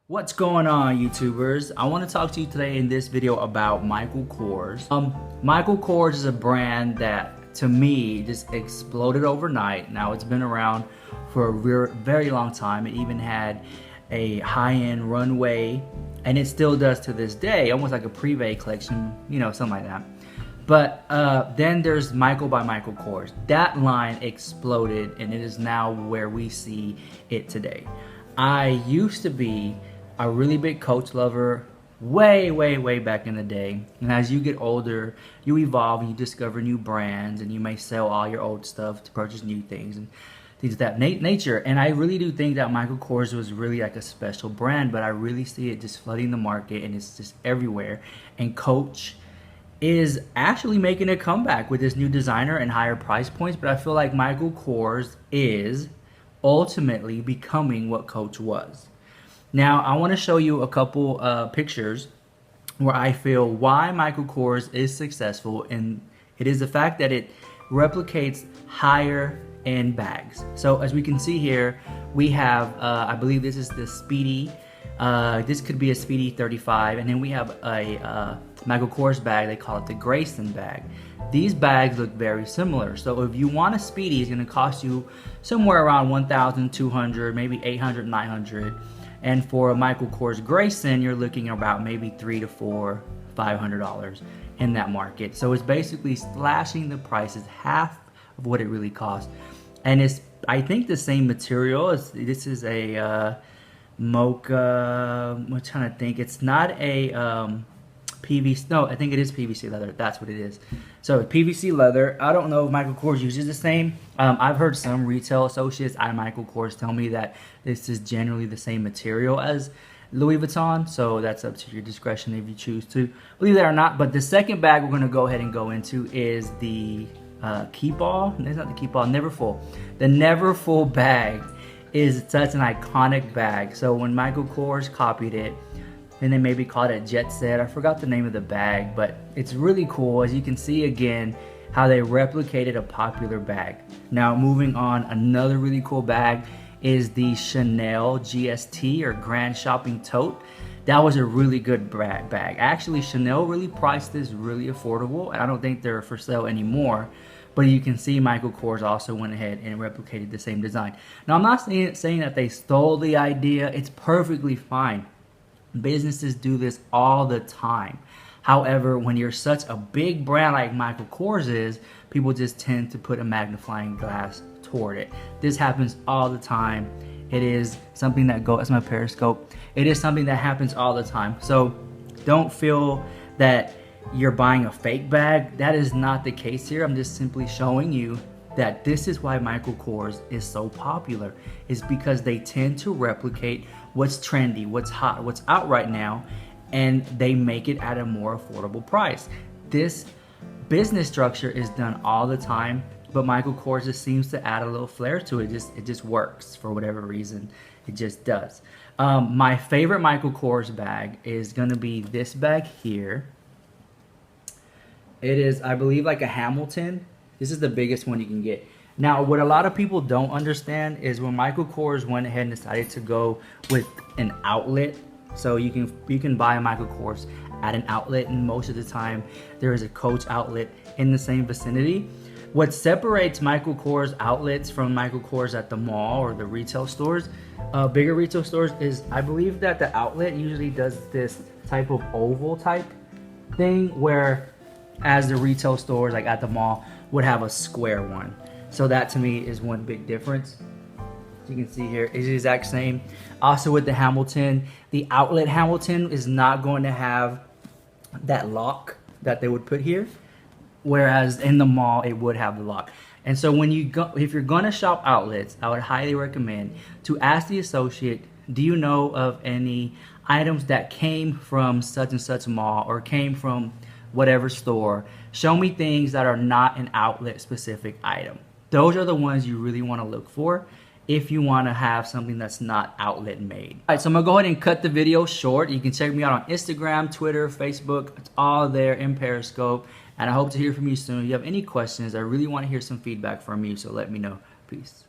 What's going on, YouTubers? I want to talk to you today in this video about Michael Kors. Michael Kors is a brand that, to me, just exploded overnight. Now, it's been around for a very long time. It even had a high-end runway, and it still does to this day, almost like a Privé collection, you know, something like that. But then there's Michael by Michael Kors. That line exploded, and it is now where we see it today. I used to be a really big Coach lover way back in the day. And as you get older, you evolve and you discover new brands, and you may sell all your old stuff to purchase new things and things of that nature. And I really do think that Michael Kors was really like a special brand, but I really see it just flooding the market, and it's just everywhere. And Coach is actually making a comeback with this new designer and higher price points, but I feel like Michael Kors is ultimately becoming what Coach was. Now, I want to show you a couple pictures where I feel why Michael Kors is successful, and it is the fact that it replicates higher end bags. So as we can see here, we have, I believe this is the Speedy, this could be a Speedy 35, and then we have a Michael Kors bag, they call it the Graceland Bag. These bags look very similar. So if you want a Speedy, it's going to cost you somewhere around $1,200, maybe $800, $900. And for a Michael Kors Graceland, you're looking about maybe $300 to $500 in that market. So it's basically slashing the prices half of what it really costs. And it's, I think, the same material. This is a mocha, I'm trying to think. It's not a PVC, no, I think it is PVC leather. That's what it is. So PVC leather. I don't know if Michael Kors uses the same. I've heard some retail associates at Michael Kors tell me that this is generally the same material as Louis Vuitton. So that's up to your discretion if you choose to believe that or not. But the second bag we're going to go ahead and go into is the Keep All. It's not the Keep All, Neverfull. The Neverfull bag is such an iconic bag. So when Michael Kors copied it, and they maybe called it Jet Set. I forgot the name of the bag, but it's really cool. As you can see again, how they replicated a popular bag. Now moving on, another really cool bag is the Chanel GST, or Grand Shopping Tote. That was a really good bag. Actually, Chanel really priced this really affordable, and I don't think they're for sale anymore. But you can see Michael Kors also went ahead and replicated the same design. Now I'm not saying that they stole the idea. It's perfectly fine. Businesses do this all the time. However, when you're such a big brand like Michael Kors is, people just tend to put a magnifying glass toward it. This happens all the time. It is something that goes, that's my Periscope. It is something that happens all the time. So don't feel that you're buying a fake bag. That is not the case here. I'm just simply showing you that this is why Michael Kors is so popular. It's because they tend to replicate what's trendy, what's hot, what's out right now, and they make it at a more affordable price. This business structure is done all the time, but Michael Kors just seems to add a little flair to it. It just works for whatever reason. It just does. My favorite Michael Kors bag is gonna be this bag here. It is, I believe, like a Hamilton. This is the biggest one you can get. Now, what a lot of people don't understand is when Michael Kors went ahead and decided to go with an outlet. So you can buy a Michael Kors at an outlet, and most of the time there is a Coach outlet in the same vicinity. What separates Michael Kors outlets from Michael Kors at the mall or the retail stores, bigger retail stores, is I believe that the outlet usually does this type of oval type thing, where as the retail stores like at the mall would have a square one. So that to me is one big difference. As you can see here, it's the exact same. Also with the Hamilton, the outlet Hamilton is not going to have that lock that they would put here, whereas in the mall it would have the lock. And so when you go, if you're gonna shop outlets, I would highly recommend to ask the associate, do you know of any items that came from such and such mall or came from whatever store? Show me things that are not an outlet specific item. Those are the ones you really want to look for if you want to have something that's not outlet made. All right, so I'm gonna go ahead and cut the video short. You can check me out on Instagram, Twitter, Facebook. It's all there in Periscope. And I hope to hear from you soon. If you have any questions, I really want to hear some feedback from you, so let me know. Peace.